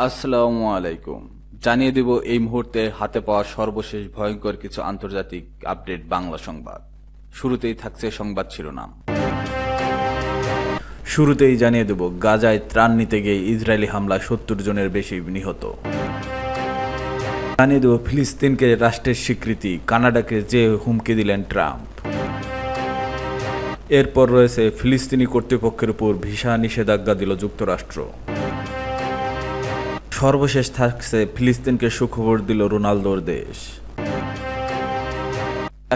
আসসালামু আলাইকুম। জানিয়ে দেব এই মুহূর্তে হাতে পাওয়া সর্বশেষ ভয়ঙ্কর কিছু আন্তর্জাতিক আপডেট বাংলা সংবাদ। শুরুতেই থাকছে সংবাদ শিরোনাম। শুরুতেই জানিয়ে দেব গাজায় ত্রাণ নিতে গিয়ে ইসরায়েলি হামলায় ৭০ জনের বেশি নিহত। জানিয়ে দেব ফিলিস্তিনকে রাষ্ট্রের স্বীকৃতি, কানাডাকে যে হুমকি দিলেন ট্রাম্প। এরপর রয়েছে ফিলিস্তিনি কর্তৃপক্ষের উপর ভিসা নিষেধাজ্ঞা দিল যুক্তরাষ্ট্র। সর্বশেষ থাকছে ফিলিস্তিনকে সুখবর দিল রোনালদোর দেশ।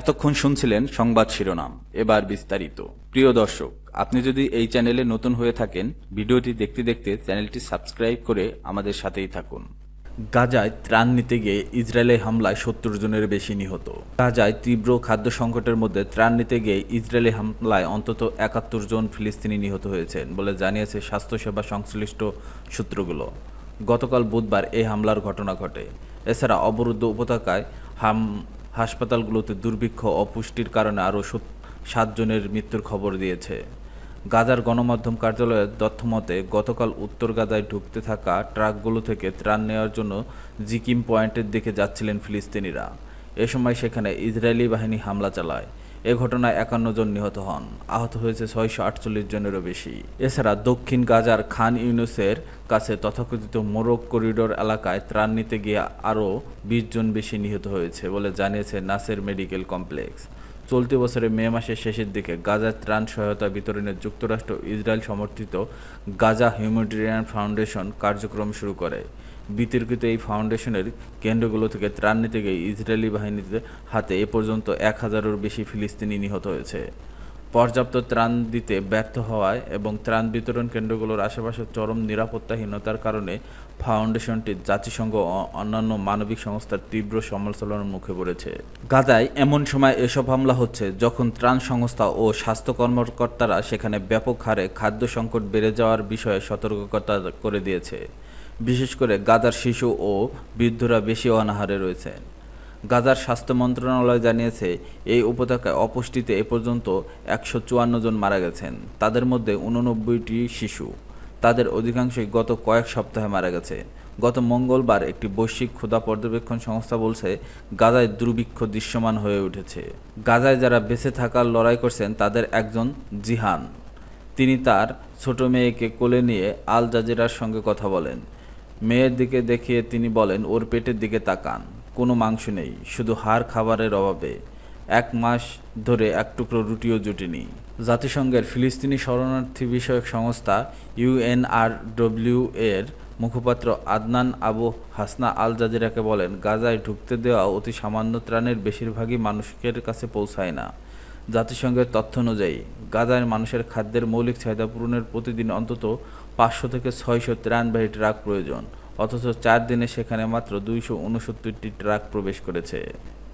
এতক্ষণ শুনছিলেন সংবাদ শিরোনাম, এবার বিস্তারিত। প্রিয় দর্শক, আপনি যদি এই চ্যানেলে নতুন হয়ে থাকেন, ভিডিওটি দেখতে দেখতে চ্যানেলটি সাবস্ক্রাইব করে আমাদের সাথেই থাকুন। গাজায় ত্রাণ নিতে গিয়ে ইসরায়েলের হামলায় ৭০ জনের বেশি নিহত। গাজায় তীব্র খাদ্য সংকটের মধ্যে ত্রাণ নিতে গিয়ে ইসরায়েলি হামলায় অন্তত ৭১ জন ফিলিস্তিনি নিহত হয়েছেন বলে জানিয়েছে স্বাস্থ্যসেবা সংশ্লিষ্ট সূত্রগুলো। গতকাল বুধবার এই হামলার ঘটনা ঘটে। এছাড়া অবরুদ্ধ উপত্যকায় হাসপাতালগুলোতে দুর্ভিক্ষ ও অপুষ্টির কারণে আরও ৭ জনের মৃত্যুর খবর দিয়েছে। গাজার গণমাধ্যম কার্যালয়ের তথ্যমতে গতকাল উত্তর গাজায় ঢুকতে থাকা ট্রাকগুলো থেকে ত্রাণ নেওয়ার জন্য জিকিম পয়েন্টের দিকে যাচ্ছিলেন ফিলিস্তিনিরা। এ সময় সেখানে ইসরায়েলি বাহিনী হামলা চালায়। এ ঘটনায় ৫১ জন নিহত হন, আহত হয়েছে ৬৪৮ জনেরও বেশি। এছাড়া দক্ষিণ গাজার খান ইউনুসের কাছে তথাকথিত মোরগ করিডোর এলাকায় ত্রাণ নিতে গিয়ে আরও ২০ জন বেশি নিহত হয়েছে বলে জানিয়েছে নাসের মেডিকেল কমপ্লেক্স। চলতি বছরের মে মাসের শেষের দিকে গাজার ত্রাণ সহায়তা বিতরণে যুক্তরাষ্ট্র ইসরায়েল সমর্থিত গাজা হিউম্যানিটেরিয়ান ফাউন্ডেশন কার্যক্রম শুরু করে। বিতর্কিত এই ফাউন্ডেশনের কেন্দ্রগুলো থেকে ত্রাণ নিতে গিয়ে ইসরায়েলি বাহিনীর হাতে এ পর্যন্ত ১,০০০-এরও বেশি ফিলিস্তিনি নিহত হয়েছে। পর্যাপ্ত ত্রাণ দিতে ব্যর্থ হওয়ায় এবং ত্রাণ বিতরণ কেন্দ্রগুলোর আশেপাশে চরম নিরাপত্তাহীনতার কারণে ফাউন্ডেশনটি জাতিসংঘ ও অন্যান্য মানবিক সংস্থার তীব্র সমালোচনার মুখে পড়েছে। গাজায় এমন সময় এসব হামলা হচ্ছে যখন ত্রাণ সংস্থা ও স্বাস্থ্য কর্মকর্তারা সেখানে ব্যাপক হারে খাদ্য সংকট বেড়ে যাওয়ার বিষয়ে সতর্কতা করে দিয়েছে। বিশেষ করে গাজার শিশু ও বৃদ্ধরা বেশি অনাহারে রয়েছেন। গাজার স্বাস্থ্য মন্ত্রণালয় জানিয়েছে, এই উপত্যকায় অপুষ্টিতে এ পর্যন্ত ১৫৪ জন মারা গেছেন। তাদের মধ্যে ৮৯টি শিশু। তাদের অধিকাংশই গত কয়েক সপ্তাহে মারা গেছে। গত মঙ্গলবার একটি বৈশ্বিক ক্ষুধা পর্যবেক্ষণ সংস্থা বলছে, গাজায় দুর্ভিক্ষ দৃশ্যমান হয়ে উঠেছে। গাজায় যারা বেঁচে থাকার লড়াই করছেন তাদের একজন জিহান। তিনি তার ছোট মেয়েকে কোলে নিয়ে আল জাজিরার সঙ্গে কথা বলেন। মেয়ের দিকে দেখিয়ে তিনি বলেন, ওর পেটের দিকে তাকান, কোনো মাংস নেই, শুধু হাড় খাবারের অভাবে ১ মাস ধরে এক টুকরো রুটিও জুটেনি। জাতিসংঘের ফিলিস্তিনি শরণার্থী বিষয়ক সংস্থা ইউএনআরডব্লিউ এর মুখপাত্র আদনান আবু হাসনা আল জাজিরাকে বলেন, গাজায় ঢুকতে দেওয়া অতি সামান্য ত্রাণের বেশিরভাগই মানুষের কাছে পৌঁছায় না। জাতিসংঘের তথ্য অনুযায়ী গাজার মানুষের খাদ্যের মৌলিক চাহিদা পূরণের প্রতিদিন অন্তত ৫০০ থেকে ৬০০ ত্রাণবাহী ট্রাক প্রয়োজন, অথচ ৪ দিনে সেখানে মাত্র ২৬৯টি ট্রাক প্রবেশ করেছে।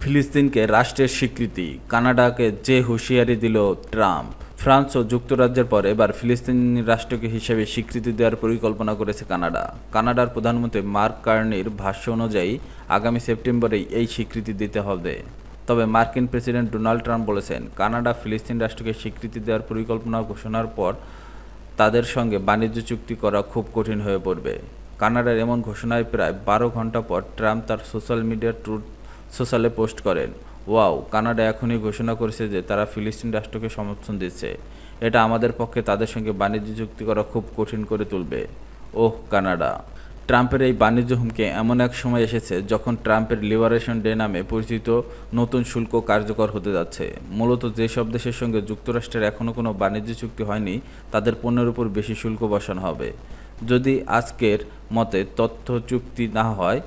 ফিলিস্তিনকে রাষ্ট্রের স্বীকৃতি, কানাডাকে যে হুঁশিয়ারি দিল ট্রাম্প। ফ্রান্স ও যুক্তরাজ্যের পর এবার ফিলিস্তিন রাষ্ট্রকে হিসেবে স্বীকৃতি দেওয়ার পরিকল্পনা করেছে কানাডা। কানাডার প্রধানমন্ত্রী মার্ক কার্নির ভাষ্য অনুযায়ী আগামী সেপ্টেম্বরেই এই স্বীকৃতি দিতে হবে। তবে মার্কিন প্রেসিডেন্ট ডোনাল্ড ট্রাম্প বলেছেন, কানাডা ফিলিস্তিন রাষ্ট্রকে স্বীকৃতি দেওয়ার পরিকল্পনা ঘোষণার পর তাদের সঙ্গে বাণিজ্য চুক্তি করা খুব কঠিন হয়ে পড়বে। কানাডার এমন ঘোষণায় প্রায় ১২ ঘন্টা পর ট্রাম্প তার সোশ্যাল মিডিয়া ট্রুথ সোশ্যালে পোস্ট করেন, ওয়াও, কানাডা এখনই ঘোষণা করেছে যে তারা ফিলিস্তিন রাষ্ট্রকে সমর্থন দিচ্ছে। এটা আমাদের পক্ষে তাদের সঙ্গে বাণিজ্য চুক্তি করা খুব কঠিন করে তুলবে। ওহ কানাডা। ট্রাম্পের এই বাণিজ্য হুমকি এমন এক সময় এসেছে যখন ট্রাম্পের লিবারেশন ডে নামে পরিচিত নতুন শুল্ক কার্যকর হতে যাচ্ছে। মূলত যেসব দেশের সঙ্গে যুক্তরাষ্ট্রের এখনও কোনো বাণিজ্য চুক্তি হয়নি তাদের পণ্যের উপর বেশি শুল্ক বসানো হবে। যদি আজকের মতে তথ্য চুক্তি না হয়,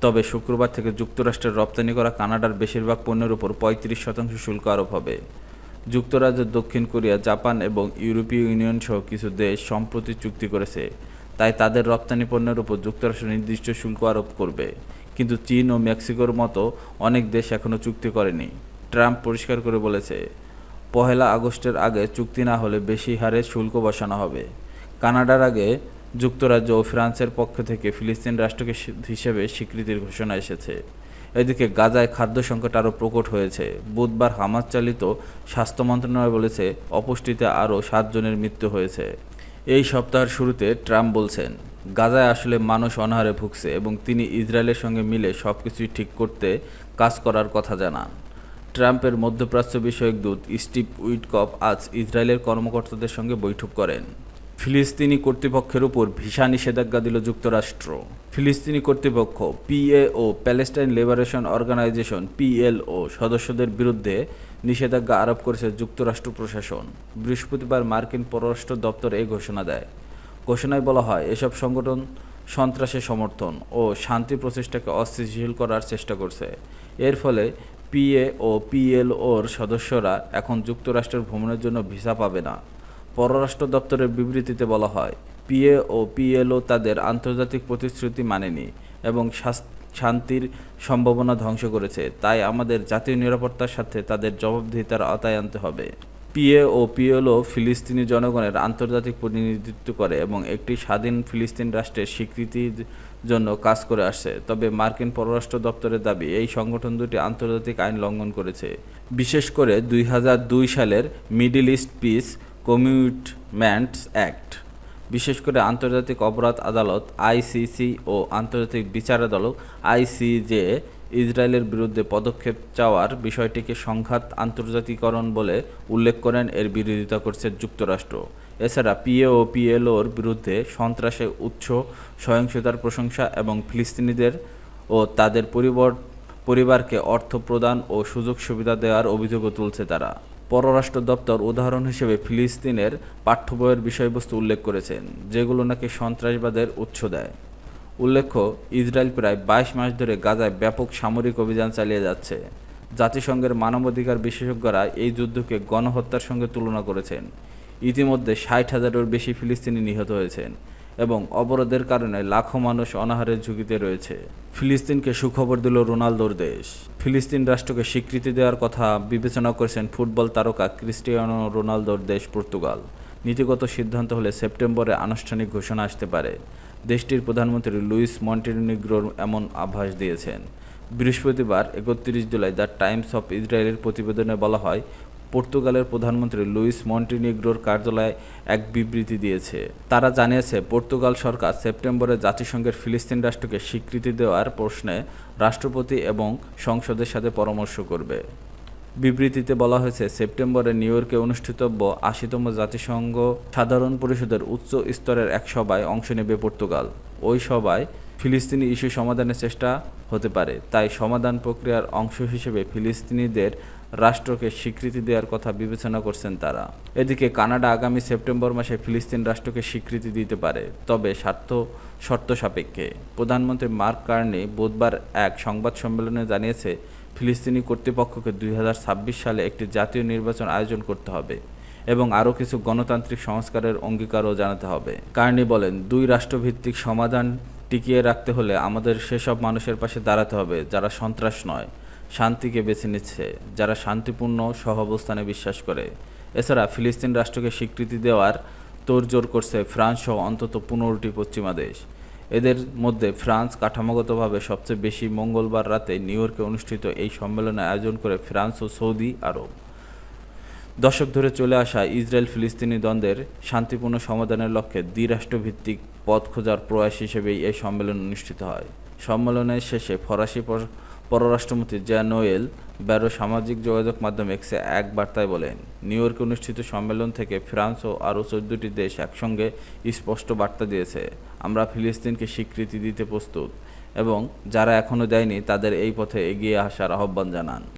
তবে শুক্রবার থেকে যুক্তরাষ্ট্রের রপ্তানি করা কানাডার বেশিরভাগ পণ্যের উপর ৩৫% শুল্ক আরোপ হবে। যুক্তরাজ্য, দক্ষিণ কোরিয়া, জাপান এবং ইউরোপীয় ইউনিয়ন সহ কিছু দেশ সম্প্রতি চুক্তি করেছে, তাই তাদের রপ্তানি পণ্যের উপর যুক্তরাষ্ট্র নির্দিষ্ট শুল্ক আরোপ করবে। কিন্তু চীন ও মেক্সিকোর মতো অনেক দেশ এখনও চুক্তি করেনি। ট্রাম্প পরিষ্কার করে বলেছে, ১ আগস্টের আগে চুক্তি না হলে বেশি হারে শুল্ক বসানো হবে। কানাডার আগে যুক্তরাজ্য ও ফ্রান্সের পক্ষ থেকে ফিলিস্তিন রাষ্ট্রকে হিসেবে স্বীকৃতির ঘোষণা এসেছে। এদিকে গাজায় খাদ্য সংকট আরও প্রকট হয়েছে। বুধবার হামাস চালিত স্বাস্থ্য মন্ত্রণালয় বলেছে, অপুষ্টিতে আরও ৭ জনের মৃত্যু হয়েছে। এই সপ্তাহের শুরুতে ট্রাম্প বলছেন, গাজায় আসলে মানুষ অনাহারে ভুগছে এবং তিনি ইসরায়েলের সঙ্গে মিলে সবকিছুই ঠিক করতে কাজ করার কথা জানান। ট্রাম্পের মধ্যপ্রাচ্য বিষয়ক দূত স্টিভ উইটকফ আজ ইসরায়েলের কর্মকর্তাদের সঙ্গে বৈঠক করেন। ফিলিস্তিনি কর্তৃপক্ষের উপর ভিসা নিষেধাজ্ঞা দিল যুক্তরাষ্ট্র। ফিলিস্তিনি কর্তৃপক্ষ PAO Palestine liberation organisation PLO সদস্যদের বিরুদ্ধে নিষেধাজ্ঞা আরোপ করেছে যুক্তরাষ্ট্র প্রশাসন। বৃহস্পতিবার মার্কিন পররাষ্ট্র দপ্তর এই ঘোষণা দেয়। ঘোষণায় বলা হয়, এসব সংগঠন সন্ত্রাসের সমর্থন ও শান্তি প্রচেষ্টাকে অস্থিতিশীল করার চেষ্টা করছে। এর ফলে পিএ ও পিএলওর সদস্যরা এখন যুক্তরাষ্ট্রের ভ্রমণের জন্য ভিসা পাবে না। পররাষ্ট্র দপ্তরের বিবৃতিতে বলা হয়, পিএ ও পিএলও তাদের আন্তর্জাতিক প্রতিশ্রুতি মানেনি এবং শান্তির সম্ভাবনা ধ্বংস করেছে, তাই আমাদের জাতীয় নিরাপত্তার সাথে তাদের জবাবদিহিতার আওতায় আনতে হবে। পিএ ও পিএলও ফিলিস্তিনি জনগণের আন্তর্জাতিক প্রতিনিধিত্ব করে এবং একটি স্বাধীন ফিলিস্তিন রাষ্ট্রের স্বীকৃতির জন্য কাজ করে আসছে। তবে মার্কিন পররাষ্ট্র দপ্তরের দাবি, এই সংগঠন দুটি আন্তর্জাতিক আইন লঙ্ঘন করেছে, বিশেষ করে 2002 সালের middle east piece commitments act. বিশেষ করে আন্তর্জাতিক অপরাধ আদালত আইসিসি ও আন্তর্জাতিক বিচার আদালত আইসিজে ইসরায়েলের বিরুদ্ধে পদক্ষেপ চাওয়ার বিষয়টিকে সংঘাত আন্তর্জাতিকরণ বলে উল্লেখ করেন। এর বিরোধিতা করছে যুক্তরাষ্ট্র। এছাড়া পিএ ও পিএলওর বিরুদ্ধে সন্ত্রাসে উৎস, সহিংসতার প্রশংসা এবং ফিলিস্তিনিদের ও তাদের পরিবারকে অর্থ প্রদান ও সুযোগ সুবিধা দেওয়ার অভিযোগও তুলছে তারা। পররাষ্ট্র দপ্তর উদাহরণ হিসেবে ফিলিস্তিনের পাঠ্য বইয়ের বিষয়বস্তু উল্লেখ করেছেন, যেগুলো নাকি সন্ত্রাসবাদের উৎস দেয়। উল্লেখ্য, ইসরায়েল প্রায় 22 মাস ধরে গাজায় ব্যাপক সামরিক অভিযান চালিয়ে যাচ্ছে। জাতিসংঘের মানবাধিকার বিশেষজ্ঞরা এই যুদ্ধকে গণহত্যার সঙ্গে তুলনা করেছেন। ইতিমধ্যে 60,000-এর বেশি ফিলিস্তিনি নিহত হয়েছেন এবং অবরোধের কারণে লাখো মানুষ অনাহারের ঝুঁকিতে রয়েছে। ফিলিস্তিনকে সুখবর দিল রোনালদোর দেশ। ফিলিস্তিন রাষ্ট্রকে স্বীকৃতি দেওয়ার কথা বিবেচনা করেছেন ফুটবল তারকা ক্রিস্টিয়ানো রোনালদোর দেশ পর্তুগাল। নীতিগত সিদ্ধান্ত হলে সেপ্টেম্বরে আনুষ্ঠানিক ঘোষণা আসতে পারে। দেশটির প্রধানমন্ত্রী লুইস মন্টেনিগ্রো এমন আভাস দিয়েছেন। বৃহস্পতিবার 31 জুলাই দ্য টাইমস অফ ইসরায়েলের প্রতিবেদনে বলা হয়, পর্তুগালের প্রধানমন্ত্রী লুইস মন্টেনিগ্রোর কার্যালয় এক বিবৃতি দিয়েছে। তারা জানিয়েছে, পর্তুগাল সরকার সেপ্টেম্বরে জাতিসংঘের ফিলিস্তিন রাষ্ট্রকে স্বীকৃতি দেওয়ার প্রশ্নে রাষ্ট্রপতি এবং সংসদের সাথে পরামর্শ করবে। বিবৃতিতে বলা হয়েছে, সেপ্টেম্বরে নিউ ইয়র্কে অনুষ্ঠিতব্য 80তম জাতিসংঘ সাধারণ পরিষদের উচ্চ স্তরের এক সভায় অংশ নেবে পর্তুগাল। ওই সভায় ফিলিস্তিনি ইস্যু সমাধানের চেষ্টা হতে পারে, তাই সমাধান প্রক্রিয়ার অংশ হিসেবে ফিলিস্তিনিদের রাষ্ট্রকে স্বীকৃতি দেওয়ার কথা বিবেচনা করছেন তারা। এদিকে কানাডা আগামী সেপ্টেম্বর মাসে ফিলিস্তিন রাষ্ট্রকে স্বীকৃতি দিতে পারে, তবে শর্ত সাপেক্ষে। প্রধানমন্ত্রী মার্ক কার্নি বুধবার এক সংবাদ সম্মেলনে জানিয়েছে, ফিলিস্তিনি কর্তৃপক্ষকে 2026 সালে একটি জাতীয় নির্বাচন আয়োজন করতে হবে এবং আরও কিছু গণতান্ত্রিক সংস্কারের অঙ্গীকারও জানাতে হবে। কার্নি বলেন, 2 রাষ্ট্রভিত্তিক সমাধান টিকিয়ে রাখতে হলে আমাদের সেসব মানুষের পাশে দাঁড়াতে হবে যারা সন্ত্রাস নয়, শান্তিকে বেছে নিচ্ছে, যারা শান্তিপূর্ণ সহাবস্থানে বিশ্বাস করে। এছাড়া ফিলিস্তিন রাষ্ট্রকে স্বীকৃতি দেওয়ার তোড়জোড় করছে ফ্রান্স সহ অন্তত 15টি পশ্চিমা দেশ। এদের মধ্যে ফ্রান্স কাঠামোগতভাবে সবচেয়ে বেশি। মঙ্গলবার রাতে নিউ ইয়র্কে অনুষ্ঠিত এই সম্মেলনের আয়োজন করে ফ্রান্স ও সৌদি আরব। দশক ধরে চলে আসা ইসরায়েল ফিলিস্তিনি দ্বন্দ্বের শান্তিপূর্ণ সমাধানের লক্ষ্যে দ্বিরাষ্ট্রভিত্তিক পথ খোঁজার প্রয়াস হিসেবেই এই সম্মেলন অনুষ্ঠিত হয়। সম্মেলনের শেষে ফরাসি পররাষ্ট্রমন্ত্রী জ্যাঁ-নোয়েল ব্যারো সামাজিক যোগাযোগ মাধ্যম এক্সে এক বার্তায় বলেন, নিউ ইয়র্কে অনুষ্ঠিত সম্মেলন থেকে ফ্রান্স ও আরও 14টি দেশ একসঙ্গে স্পষ্ট বার্তা দিয়েছে, আমরা ফিলিস্তিনকে স্বীকৃতি দিতে প্রস্তুত এবং যারা এখনও দেয়নি তাদের এই পথে এগিয়ে আসার আহ্বান জানান।